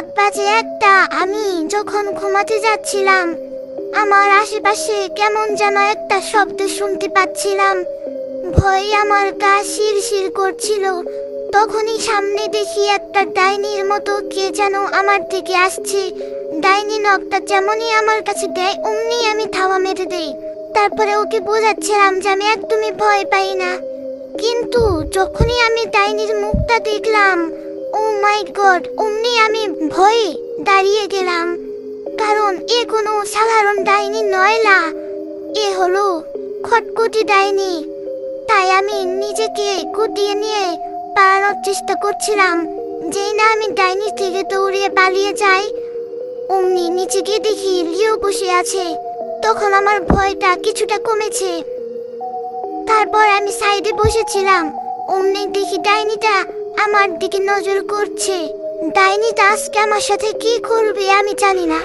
রাত বাজে 1টা। আমি যখন ঘুমাতে যাচ্ছিলাম, আমার আশেপাশে কেমন যেন একটা শব্দ শুনতে পাচ্ছিলাম। ভয়ে আমার গা শিরশির করছিল। তখনই সামনে দেখি একটা ডাইনির মতো কে যেন আমার দিকে আসছে। ডাইনি নখটা যেমনই আমার কাছে দেয়, অমনি আমি ধাওয়া মেরে দেই। তারপরে ওকে বোঝাচ্ছিলাম যে আমি একদমই ভয় পাই না। কিন্তু যখনই আমি ডাইনির মুখটা দেখলাম, ও মাই গড, অমনি আমি ভয়ে দাঁড়িয়ে গেলাম। কারণ এ কোনো সাধারণ ডাইনি নয় না, এ হলো খটখটি ডাইনি। তাই আমি নিজেকে গুটিয়ে নিয়ে পালানোর চেষ্টা করছিলাম। যেই না আমি ডাইনি থেকে দৌড়িয়ে পালিয়ে যাই, অমনি নিচে গিয়ে দেখি লিও বসে আছে। তখন আমার ভয়টা কিছুটা কমেছে। তারপর আমি সাইডে বসেছিলাম, অমনি দেখি ডাইনিটা আমার দিকে নজর করছে। ডাইনিটা আজকে আমার সাথে কি করবে আমি জানি না।